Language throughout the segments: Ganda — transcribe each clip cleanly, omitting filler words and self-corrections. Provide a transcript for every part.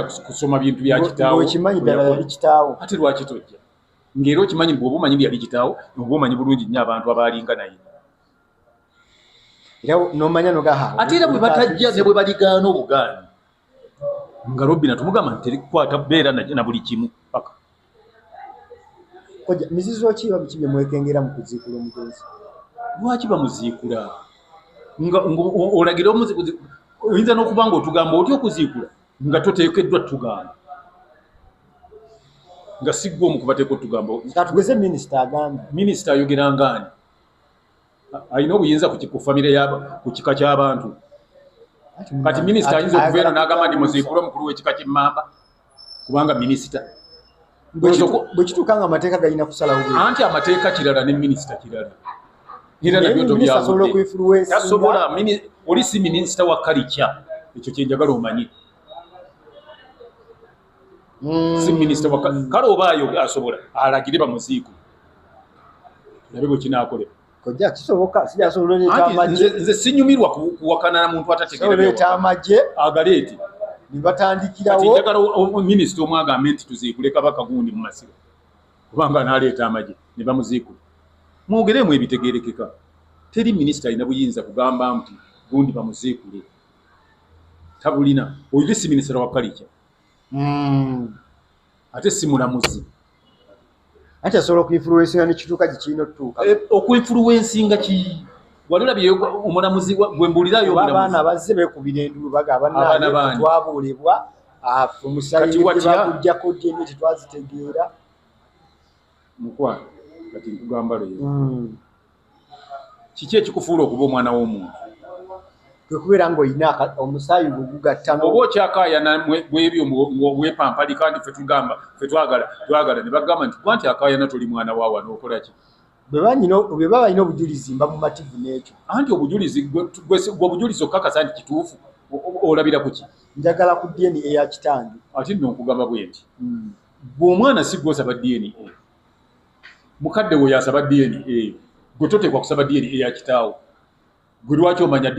kusoma bintu bya kitaawo okimanyi ddala yali kitaawo ate lwaki tojja ng'era okimanyi bw'oba omanyi byali kitaawo oba omanyi bulungi nnyo abantu abalinga naye era n'omanya nogaha ate era bwe batajja ne bwe baligaana obugaani nga Robina tumugamba nti terikwata beera na buli kimu paka koja mizizo ki biki bye mwekengera mu kuziikula omugenzi lwaki bamuziikula nga olagira oyinza n'okuba nga otugamba otya okuziikula nga toteekeddwa tugamba nga siggwa omu kubateeka otugamba katugeze minisita agambye minisita ayogera ngaani alina obuyinza ku famire ku kika ky'abantu kati minisita ayinza okubeera n'agamba ndi muziikula omukulu w'ekika ky'emmamba kubanga minisita bwe kituuka nga amateeka galina kusalawo anti amateeka kirala ne minisita kirala era nabyo tasobola oli si minisita wa kalica ekyo kyenjagala omanyi si minisita wa kale obaayo asobola alagire bamuziiku nabe bwe kinaakolera koja kisoboka sijasobola oleeta amagye nze sinyumirwa kuwakana na muntu atategeera amagye agaleeti nibatandikirawo njagala minisita omwe agambe nti tuziikule kabaka gundi mu masiro kubanga n'aleeta amagye ne bamuziikula mwogeremu ebitegeerekeka teri minisita alina buyinza kugamba nti gundi bamuziikule tabulina oyo si minisita wa kalica ate si mulamuzi ate asobola okuinfluensinga nekituuka gikirina otutuuka okuinfluensinga ki wali olabye omulamuzi gwe mbuulirayo abaana bazze beekubira endulu bagamba twabuulibwa omusayibagujjako deni tetwazitegeera mukwano kati nkugamba leero kiki ekikufuula okuba omwana w'omuntu kwekubeera ng'olina omusaayi gugugatta oba okyakaayana bwebyo bwepampalika nti fe twagala ne bagamba nti kuba nti akaayana toli mwana wa wano okola ki bwe baba balina obujulizi mba mumativu n'ekyo anti obujulizi obujulizi okukakasa nti kituufu olabira ku ki njagala ku DNA eya kitange ate nno nkugamba bwe nti bw'omwana si gw'osaba DNA mukadde we yasaba DNA gwe toteekwa kusaba DNA eya kitaawo gwe lwaki omanya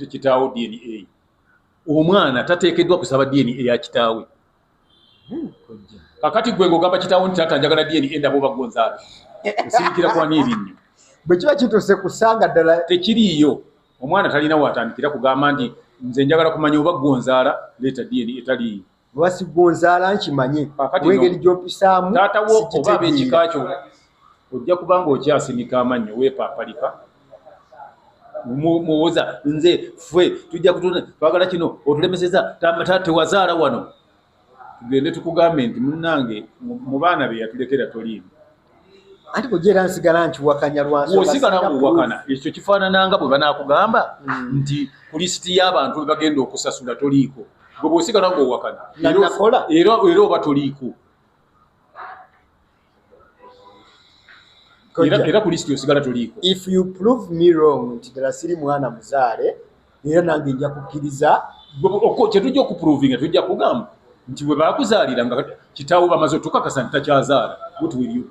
kitaawo DNA omwana tateekeddwa kusaba DNA eya kitaawe kakati gwe ng'ogamba kitaawo nti taata njagala DNA endaba oba gonzaala osirikira kwani ebinnyo bwe kiba kituuse kusanga ddala tekiriiyo omwana talina watandikira kugamba nti nze njagala kumanya oba gonzaala leeta DNA etaliiyo oba si gonzaala nkimanye wengeri gy'ompisaamu taatawo oba ab'ekika kyo ojja kubanga okyasimika amannyo weepampalika muwoza nze ffe tujja kutuna twagala kino otulemeseza tewazaala wano tugende tukugambe nti munnange mu baana be yatulekera toliimu ati bw'ogyera nsigala nkiwakanya lwansigala nkuwakana ekyo kifaanananga bwe banaakugamba nti ku lisiti y'abantu be bagenda okusasula toliiko gwe bw'osigala ng'owakana era oba toliiko era ku lisiti osigala toliiko if you prove me wrong nti ddala siri mwana muzaale era nange nja kukkiriza kyetujja okuprovinga tujja kugamba nti bwe baakuzaalira nga kitaawo bamaze otukakasa nti takyazaala wetweriyo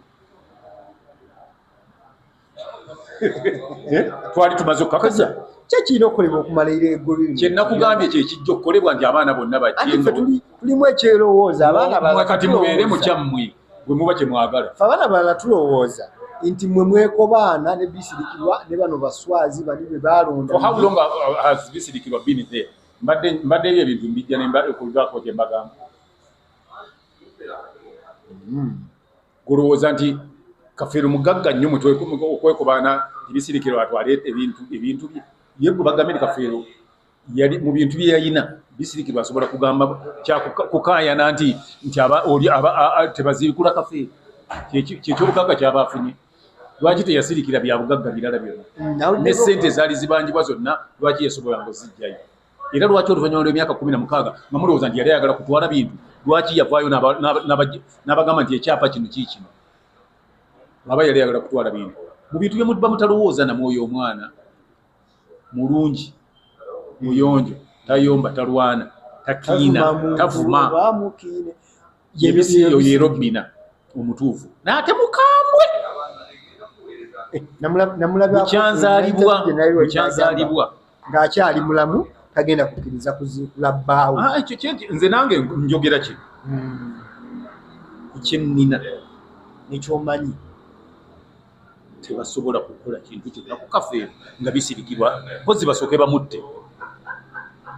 twali tumaze okukakasa kyekirina okukolebwa okumalira eggulu kyenakugambye kyekijja okukolebwa nti abaana bonna bajje tulimu ekyerowooza abaana kati mubeere mukyammwe bwe muba kyemwagala fe abaana balala tulowooza nti mwe mwekobaana ne bisirikirwa ne bano baswazi bani be baalonda how long has bisirikirwa been there mbadde ebyo ebintu mbijja nekulivako kyembagamba golowooza nti kafeero mugagga nnyo okwekobaana ebisirikirwa atwale ebintu bye ye gwe bagambe ni kafeero yali mu bintu bye yayina bisirikirwa asobola kugamba kyakukaayana nti tebaziikula kafeero kyekyobugagga kyaba afunye lwaki teyasirikira bya bugagga birala byonna ne ssente zaali zibangibwa zonna lwaki yasobola nga ozijjayo era lwaki oluvannyuma lw'emyaka 16 nga mulowooza nti yali ayagala kutwala bintu lwaki yavaayo n'abagamba nti ekyapa kino kiikino aba yali ayagala kutwala bintu mu bintu byemuba mutalowooza namwoyo omwana mulungi muyonjo tayomba talwana takiina tavuma yebisiyo ye Robina omutuufu n'ate mukambwe mukyanzaalibwa ng'akyali mulamu tagenda kukkiriza kuziikula bbaawe. Nze nange njogera ki kyennina nekyomanyi tebasobola kukola kintu kyonna ku kafeero nga bisirikibwa mpozi basooke bamutte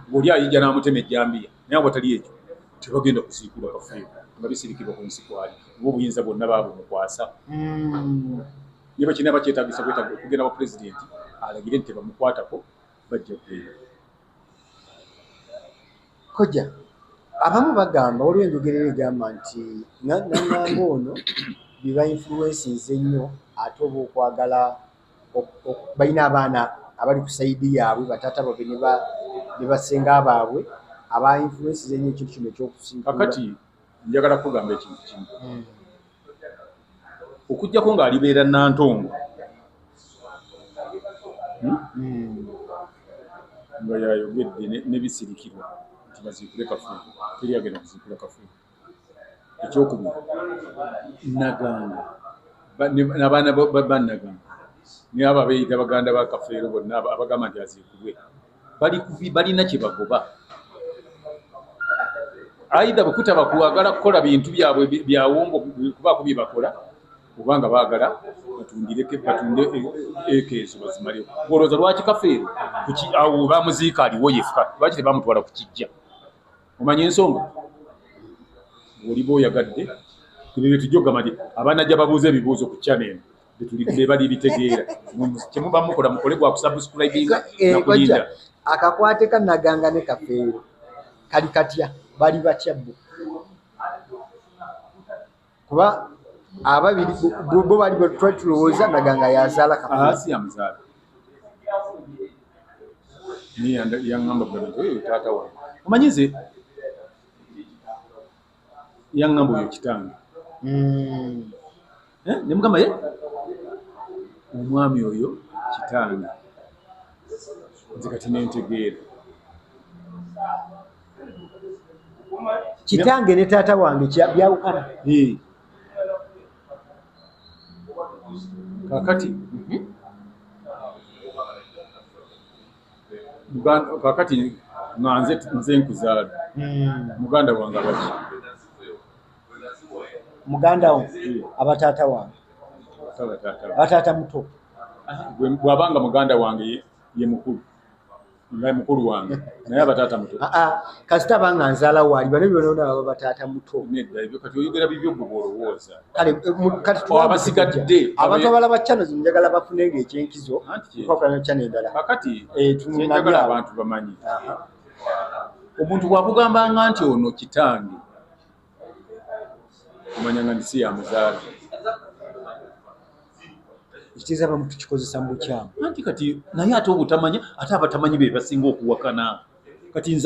ng'oli ayijja n'amutema ejjambiya naye watali ekyo tebagenda kuziikula kafeero nga bisirikibwa ku nsi kwali oba obuyinza bwonna baabumukwasa ye bakina bakyetagisa kugenda wa pulezidenti alagire nti tebamukwatako bajja kubeera koja abamu bagamba waliwo enjogerero egamba nti nangamba ono biba influensinze ennyo ate oba okwagala balina abaana abali ku saidi yaabwe bataata babe ne basenga baabwe aba influensinze ennyo ekintu kino ekyokusinkula. Kakati njagala kugamba ekintu kimu okujjako ng'alibeera Nantongo nga yayogedde nebisirikirwa nti baziikule Kafeero teri agenda kuziikula Kafeero. Ekyokubiri Naganga n'abaana bannaganga naye abo abeeyita baganda ba Kafeero bonna abagamba nti aziikulwe balina kye bagoba aidha bwe kutaba kwagala kukola bintu byabwe byawongo kubaako bye bakola kubanga baagala batunde ekeezo bazimaleo. Olowooza lwaki Kafeero awo bamuziika aliwo yefuka lwaki tebamutwala ku kijja? Omanya ensonga oliba oyagadde tubire tujogama nti abanajja babuuza ebibuuzo ku channel be bali bitegeera kyemuba mukola mukole gwa kusubscribinga nakulinda akakwate ka Naganga ne Kafeero kali katya bali batyabbo kuba ababiri bo bali batulowooza Naganga yazaala Kafeero si yamuzaala ni yangamba bwe taata wange omanyize yangamba oyo kitange ne mugamba ye omwami oyo kitange nze kati nentegeera kitange ne taata wange byawukana kakati nga nze nkuzaala muganda wange abaki muganda wo abataata wange abataata muto bw'abanga muganda wange ye mukulu nga mukulu wange naye abataata muto kasita banga nzaala waali bano byonna baba bataata muto nedda ebyo kati oyogera bibyo gwe bw'olowooza kati abasigadde abantu abalaba channel njagala bafunenga ekyenkizo kukwakula channel endala kakati kyenjagala abantu bamanyi omuntu bw'akugambanga nti ono kitange omanya nga ndisi yamuzaala ekiteeza bamu tukikozesa mu bukyamu anti kati naye ate obutamanya ate abatamanyi be basinga okuwakana kati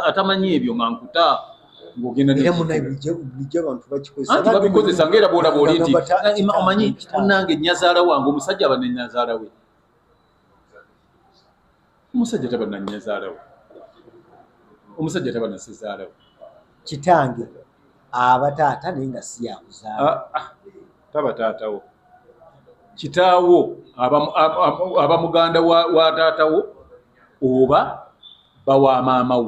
atamanyi ebyo nga nkuta ng'ogenda era munaye bulijjo abantu bakikozesa anti babikozesa ng'era bwolaba oli nti omanyi munnange nnyazaala wange omusajja aba nnyazaala we omusajja taba nnyazaala we omusajja taba nnasezaala we kitange abataata naye nga si yakuzaala taba taatawo kitaawo aba muganda wa taatawo oba bawa maama wo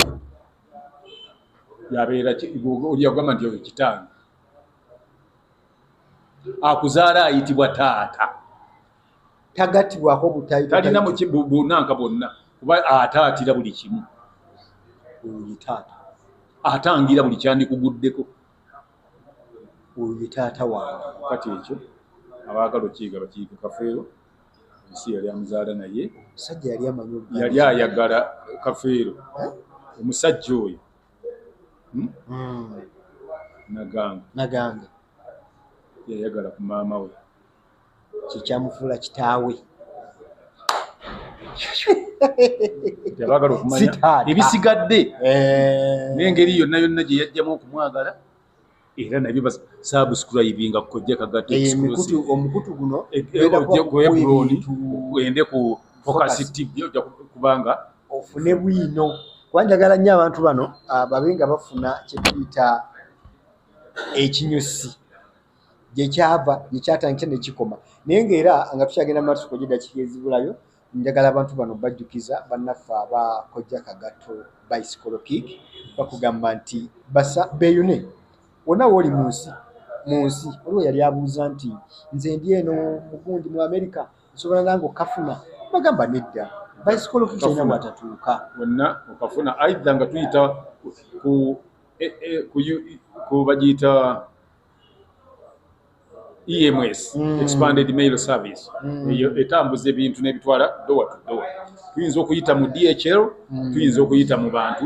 yabeera oli agamba nti oyo kitange akuzaala ayitibwa taata tagatibwako butayi talina bunanka bonna kuba ataatira buli kimu oyo taata atangira buli kyandikuguddeko oyo taata wange kati ekyo abaagala okiyiga bakiyiga Kafeero ensi yali amuzaala naye omusajja yali amanyi yali ayagala Kafeero omusajja oyo Naganga yayagala ku maama we kyekyamufuula kitaawe abaagala okumanya ebisigadde n'engeri yonna yonna gye yajjamu okumwagala era nabyo subscribinga kojja kagatta omukutu guno ende ku Focus TV ojja kubanga ofune bwino kuba njagala nnyo abantu bano babe nga bafuna kye tuyita ekinyusi gye kyava gye kyatandikira ne kikoma naye ng'era nga tukyagenda maaso kojja eddakiika ezibulayo njagala abantu bano bajjukiza bannaffe abakojja kagato bicycle kick bakugamba nti beeyune wonna wooli mu nsi waliwo yali abuuza nti nze ndi eno mugundi mu America nsobola nange okafuna bagamba nedda bicycle kick ina bwatatuuka wonna okafuna aidha nga tuyita ku bagiyita EMS expanded mail service eyo etambuza ebintu n'ebitwala door to door tuyinza okuyita mu DHL tuyinza okuyita mu bantu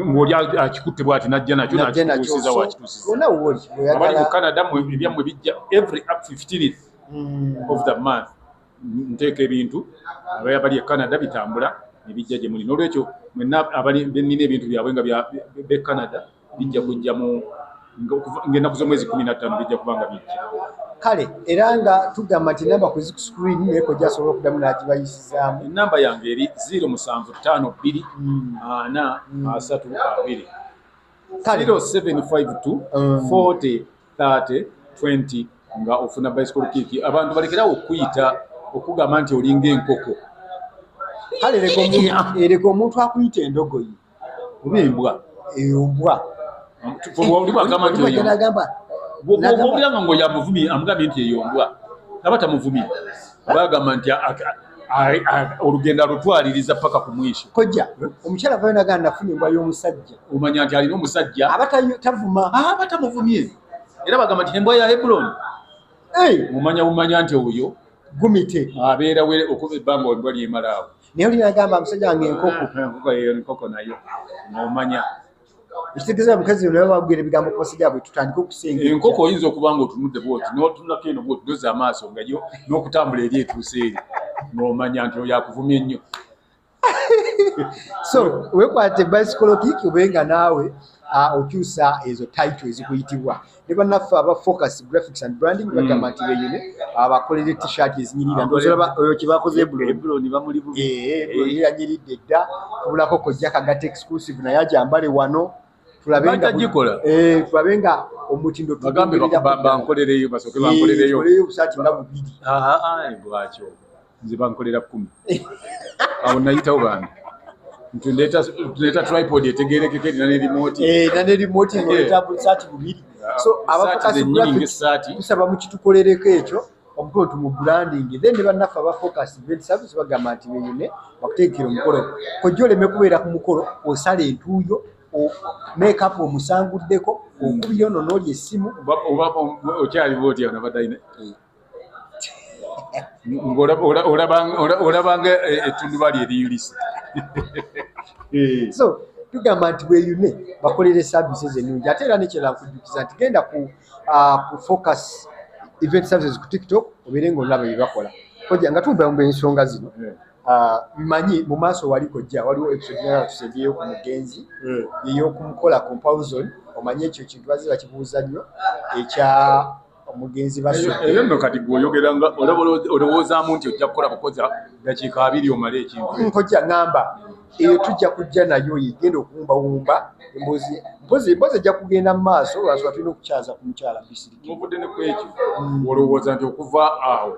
ng'oli akikutte bw'ati najja nakyo nakituusiza wakituusiza abali mu Canada ebyammwe bijja every up 15th of the month nteeka ebintu abali e Canada bitambula nebijja gye muli n'olwekyo mwenna abali benina ebintu byabwe nga be Canada bijja kujja mu ng'ennaku z'omwezi 15 bijja kubanga bijja kale era nga tugamba nti namba ku screen neko gyasobola okuddamu n'agibayisizaamu enamba yange eri 0752 4 32 0752 40 30 20 nga ofuna bicycle kick abantu balekerawo okuyita okugamba nti olinga enkoko kale ereka omuntu akuyita endogoyi oba embwa bw'obuuliranga ngo yamuvumi amugambye nti eyo mbwa aba tamuvumye bagamba nti olugendo alutwaliriza paka ku mwisho kojja omukyala vayo nagamba nafuna embwa y'omusajja omanya nti alina omusajja aba tamuvumye era bagamba nti embwa ya Hebron bumanya nti oyo gumite abeera okuva ebbanga embwa lyemalaawo naye oli nagamba omusajja wange enkoko nayo nomanya ekitegeeza mukazi ono babwira ebigambo ku basajja bwe tutandika okusengera enkoko oyinza okuba nga otunudde bwoti n'otunulako eno bwoti doza amaaso nga yo n'okutambula eri etuuse eri n'omanya nti oyo akuvumya ennyo so wekwate bicycle kick obenga naawe okyusa ezo title ezikuyitibwa ne bannaffe aba Focus Graphics and Branding bagamba nti beeyune abakolera t-shirt ezinyirira ndozolaba oyo kibakoze Ebron bamuli bubi Ebron yanyiridde dda tubulako kojja kagata exclusive naye ajambale wano tulabenga omutindo bankolereyo basooke bankolereyo busaati nga bubiri bwakyo nze bankolera 10 awo nayitawo bange tuleeta tripod etegerekeko erina ne remote ngoleta busaati bubiri so abafocus tusaba mukitukolereko ekyo omukolo tumu branding then ne bannaffe aba Focus Event Service bagamba nti beeyune bakuteekera omukolo kojja oleme kubeera ku mukolo osala entuuyo make up omusanguddeko okubira ono n'oli essimu okyaliwo otya nabadayina olabanga ettundubali eriyulise so tugamba nti beeyune bakolere services ennungi ate era nekyera nkujjukiza nti genda ku Focus Event Services ku TikTok obeere ng'olaba bye bakola kojja nga tumbamba ensonga zino manyi mu maaso wali kojja waliwo episode nga tusembyeyo ku mugenzi ey'okumukola comparison omanye ekyo kintu baziba kibuuza nnyo ekya omugenzi eyo nno kati gweoyogeranga olowoozaamu nti ojja kukola bukoza dakiika 2 omale ekintu nkojja ngamba eyo tujja kujja nayo yegenda okuwumbawumba mpozi ejja kugenda mu maaso lwasooka tulina okukyaza ku mukyala bisiriki muvudde ne ku ekyo olowooza nti okuva awo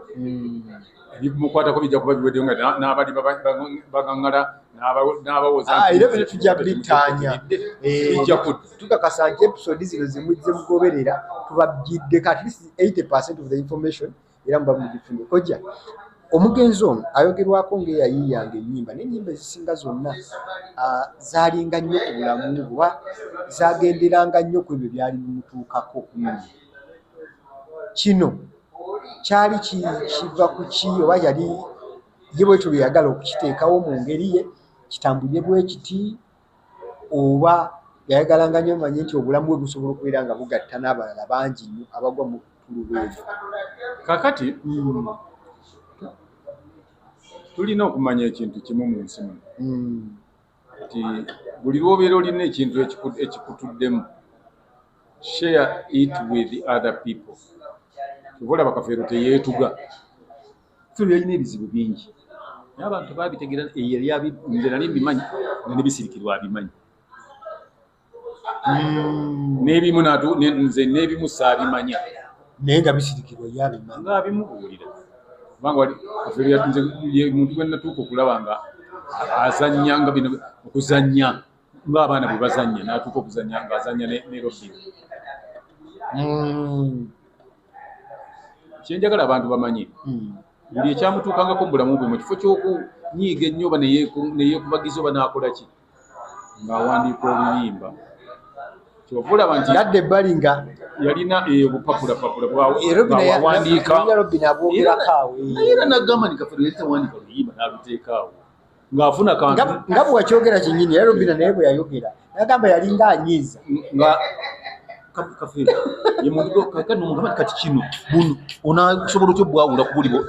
ebimukwatako bijja kuba biweddeyo nga n'abali bagaŋŋala n'abawooza era bino tujja bitaanya tukakasa nti episode zino zemujje mugoberera tubagiddeko at least 80% of the information era muba mugifunye kojja omugenzi ono ayogerwako ng'eyayiyanga ennyimba n'ennyimba ezisinga zonna zaalinga nnyo ku bulamu oba zagenderanga nnyo ku ebyo byali bimutuukako kino kyali kiva ku ki oba yali ye bwetyo byeyagala okukiteekawo mu ngeri ye kitambulire bwe kiti oba yayagalanga nnyo manye nti obulamu bwe busobola okubeera nga bugatta n'abalala bangi nnyo abagwa mu ttulubu ezo kakati tulina okumanya ekintu kimu mu nsi muno nti buli lw'obeera olina ekintu ekikutuddemu share it with other people tuvola bakafeero teyeetuga ffe yalina ebizibu bingi naye abantu babitegeera nze nali mbimanyi nga nebisirikirwa abimanyi n'ebimu nze n'ebimu saabimanya naye nga bisirikirwa yabimanyi nga abimubuulira kubanga ye muntu gwe natuuka okulaba nga azannya nga bino okuzannya ng'abaana bwe bazannya n'atuuka okuzannya ng'azannya ne Robin. Kyenjagala abantu bamanye buli ekyamutuukangako mu bulamu bwe mu kifo ky'okunyiiga ennyo oba neyeekubagiza oba n'akola ki ng'awandiika oluyimba kyova olaba nti yadde ebbali nga yalina obupapulapapula bwawandiika era n'agamba nti Kafeero yali tawandiika oluyimba n'aluteekaawo ng'afuna kantu nga bwe wakyogera kinnyini era Robina naye bwe yayogera n'agamba yalinga anyiiza nga Kafeero ye muntu kakati nomugamba kati kino buno onasobola otya obwawula ku bulibo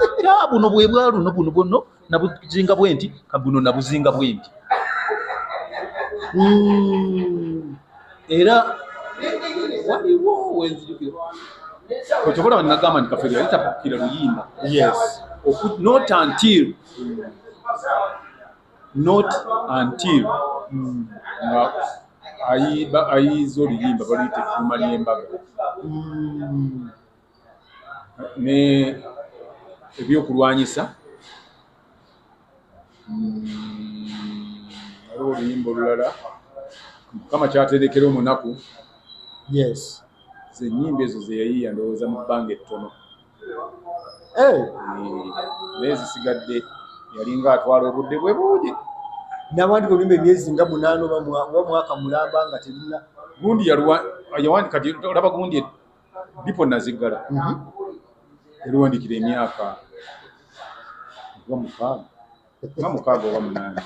buno bwe bwaluno buno bwono nabuzinga bwenti kabuno nabuzinga bwenti era waliwo wenzirikira kyokola wanagamba nti Kafeero yali tapakira luyimba not until nga ayiza oluyimba baluyita ettuma ly'embaga ne ebyokulwanyisa waliwo oluyimba olulala Mukama kyaterekera omunaku ze ennyimba ezo ze yayiiya ndowooza mu bbanga ettono naye zisigadde yalinga atwala obudde bwe buugi n'awandika oluyimba emyezi nga 8 oba mwaka mulamba nga terina gundi yawandika olaba gundi dipo naziggala yaluwandikira emyaka nga 6 oba 8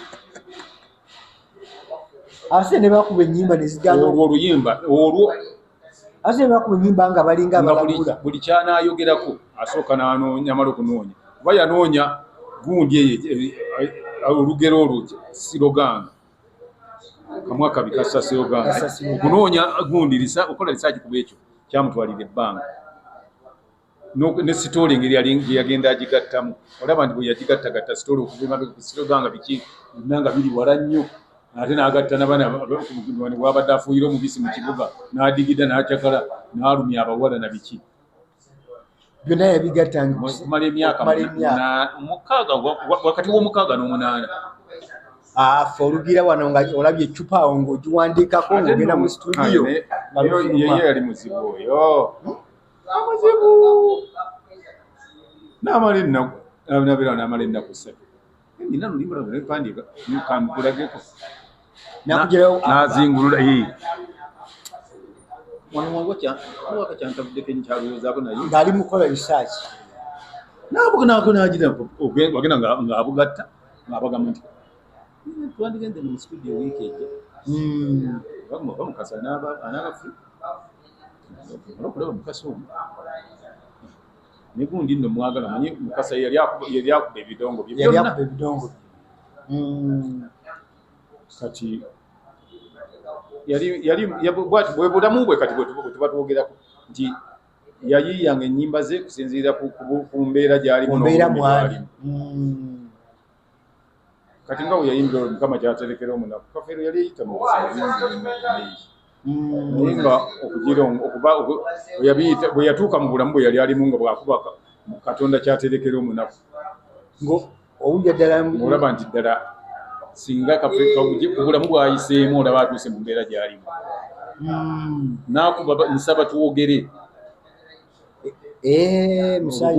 ate ne bakuba ennyimba nezigamba olwo oluyimba olwo ate ne bakuba ennyimba nga balinga abalagula buli kyanayogerako asooka n'anoonya amala okunoonya kuba yanoonya gundi olugero olwo siroganga kamwa kabi kassa siroganga okunoonya gundi okola risaaki kuba ekyo kyamutwalira ebbanga ne sitooli engeri yagenda agigattamu olaba nti bwe yagigattagatta sitooli okuva emabega ku siroganga biki byonna nga biri wala nnyo ate n'agatta n'abaana wabadde afuuyira omubisi mu kibuga n'adigida n'akyakala n'alumya abawala na biki byonna yabigattanga kumala emyaka 6 wakati w'omukaaga n'omunaana afe olugira wano nga olabye eccupa awo ng'ogiwandiikako ng'ogenda mu studio yeye yali muzibu oyo muzibu n'amala ennaku nabeera n'amala ennaku 7 nina lulimba lwabwe nepandiika kamkulageko n'azingulula waka kyantavuddeko enkyaluwozaako naye ng'ali mukola research wagenda ng'abugatta ng'abagamba nti twandigenze mu studio wiiki ejja oba mukasa anabafu okulaba mukasa omu negundi nno mwagala manyi mukasa yali akuba ebidongo bye byonna kati bwe bulamu bwe kati bwetuba twogerako nti yayiiyanga ennyimba ze kusinziira ku mbeera gy'alimu kati nga bwe yayimbira olwo Mukama kyaterekera omunaku Kafeero yali eyita mu naye nga bwe yatuuka mu bulamu bwe yali alimu nga bw'akuba Katonda kyaterekera omunaku olaba nti ddala singa obulamu bwayiseemu olaba atuuse mu mbeera gy'alimu n'akuba nsaba tuwogere musaayi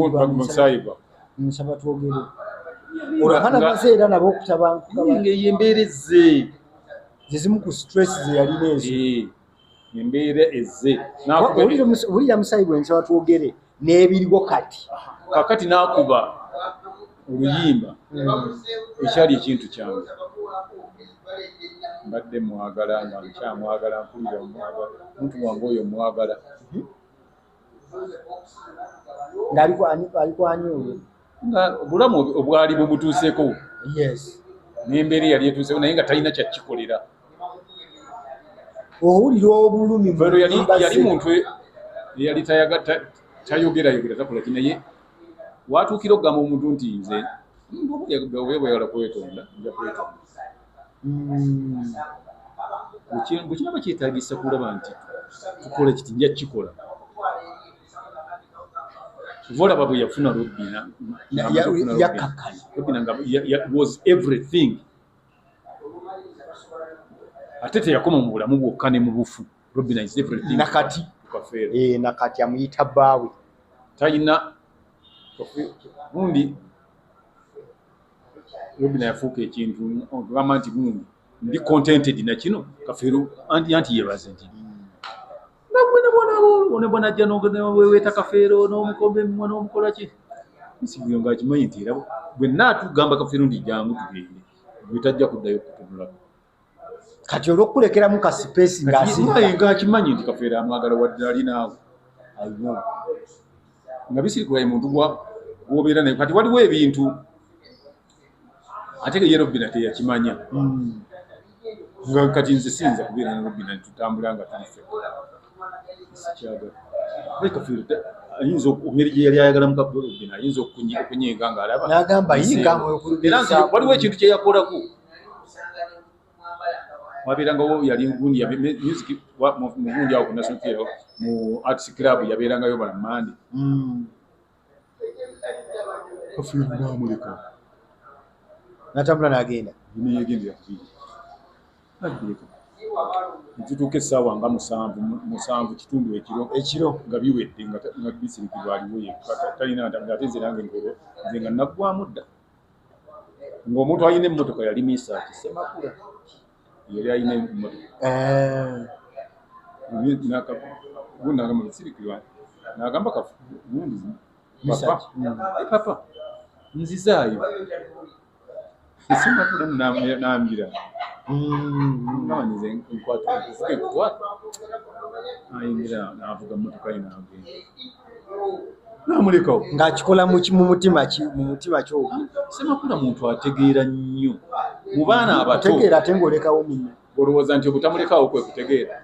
embeera ezze zizimu ku stress ze yalina ezo embeera ezze wulira musaayi bwe nsaba twogere n'ebiriwo kakati n'akuba oluyimba ekyali ekintu kyange mbadde mwagala nga nkyamwagala mpulira omwagala muntu wange oyo mwagala ng'alikwani olwo nga obulamu obwali bumutuuseko n'embeera eyali etuuseko naye nga talina kyakikolera owulira obulumi yali muntu eyali tayogera takola ki naye watuukira okugamba omuntu nti nze bweyagala kwetonda nja kwetonda bwe kiraba kyetaagisa kulaba nti tukola kiti nja kikola vola babu yafuna Robina yakakali Robina nga was everything atete yakoma mu bulamu bwokka ne mu bufu Robina is everything nakati Kafeero nakati amuyita baawe talina gundi Robina yafuuka ekintu ogamba nti gundi ndi contented na kino Kafeero anti yebaze nti one bona ajja n'weweeta Kafeero n'omukombe emimwa n'omukola ki nsibuyo ng'akimanyi nti era bwe naatugamba Kafeero ndi jangu tugende gwe tajja kuddayo kutunulako kati olw'okulekeramu ka space ng'akimanyi nti Kafeero amwagala wadde ali naawe nga bisirikula muntu gwobeera naye kati waliwo ebintu ate ye Robina teyakimanya nga kati nze siyinza kubeera ne Robina tutambula nga tulife sikyagala Kafeero ayinza engeri gye yali ayagalamu Robina ayinza okunyiga ng'alaba n'agamba era nti waliwo ekintu kye yakolako wabeerangawo yali gundi music mu gundi awo ku National Theatre mu Arts Club yabeerangayo balamande Kafeero n'amuleka natambula n'agenda neyegendera kubiri nzituuka essaawa nga musanvu kitundu ekiro nga biwedde nga bisirikirwa aliwo yekka talina ate nze nange ngolo nze nga naggwamu dda ng'omuntu alina emmotoka yali Misaaki Semakula yali alina emmotoka nagamba bisirikirwa nagamba papa nzizaayo Semakula n'ambira nze nkwata ayingira n'avuga mmotoka ye n'agenda n'amulekawo ng'akikola mu mutima kyo Semakula muntu ategeera nnyo mu baana abato tegeera ate ng'olekawo munne olowooza nti obutamulekawo kwe kutegeera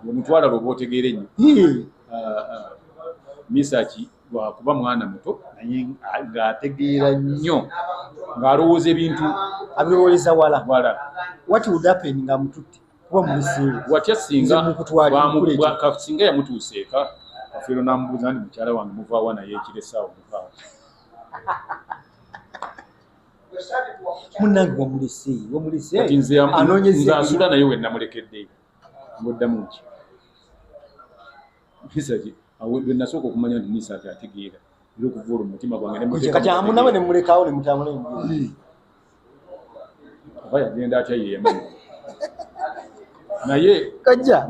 ng'omutwala lwoba otegeera ennyo Misaaki lwakuba mwana muto naye ng'ategeera nnyo ng'alowooza ebintu abirowooleza wala what would happen nga mututte kuba mubiseera watya singa yamutuuseeka Kafeero n'amubuuza nti mukyala wange muvaawa naye ekiressaawo mukaawa munnange wamulese nze asula naye we namulekedde ng'oddamu ki Misaaki bwe nasooka okumanya nti Misaaki ategeera era okuvuula omutima gwange kati amunawe ne mulekawo ne mutambula aba yagenda atya yeyamanyi naye kajja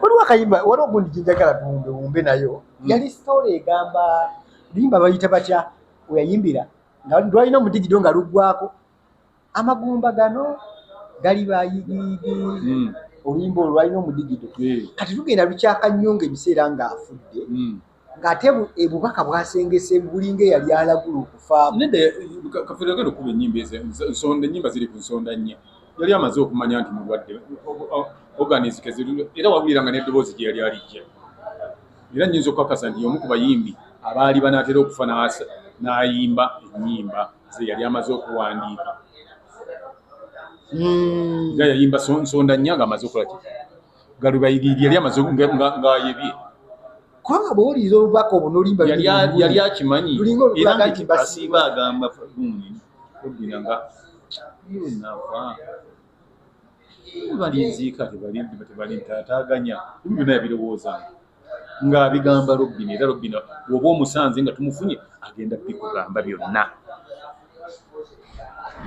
waliwo akayimba waliwo gundi gyenjagala tuwumbewumbe nayo yali sitole egamba luyimba bayita batya weyayimbira nga lwalina omudigido nga luggwako amagumba gano gali bayigiyigi oluyimba olwo lwalina omudigido kati tugenda lukyaka nnyo ng'ebiseera ng'afudde ng'ate ebubaka bwasengese bulinga eyali alagula okufa Kafeero agenda okuba ennyimba ziri ku nsonda nnya yali amaze okumanya nti mulwadde organizike era wabuliranga n'eddoboozi gye yali alijja era nnyinza okukakasa nti omu ku bayimbi abaali banaatera okufa n'ayimba ennyimba ze yali amaze okuwandiika nga yayimba nsonda nnya ng'amaze okukola ki galubayigiri yali amaze ng'ayebye kubanga bw'owuliriza obubaka obwo n'olimba yali akimanyi era nti asiiba agamba Robina nga nafa balinziika tebalitaataaganya byonna yabirowoozanga ng'abigamba Robina era Robina bw'oba omusanze nga tumufunye agenda bikugamba byonna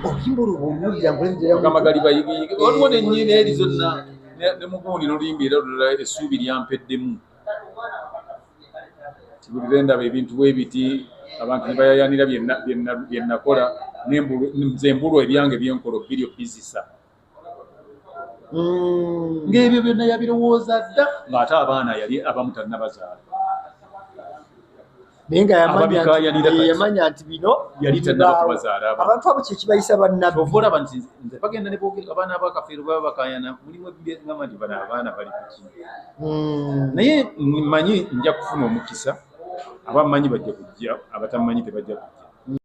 oluyimba olwo bw'owulira agamba gali bayigiyigi waliwo nennyini eri zonna ne mugundi n'oluyimba era olulala essuubi lyampeddemu kibulire ndaba ebintu bwebiti abantu ne bayayanira bye nakola nze mbulwa ebyange byenkola biryo bizisa ng'ebyo byonna yabirowooza dda ng'ate abaana yali abamu tannabazaala naye nga yamanya nti bino yali tannaba kubazaala abantu abo kyekibayisa bannabbi ova olaba nti nze bagenda ne boogera abaana ba Kafeero baba bakayana mulimu ngamba nti bano abaana bali kuki naye mmanyi nja kufuna omukisa abammanyi bajja kujja abatamanyi tebajja kujja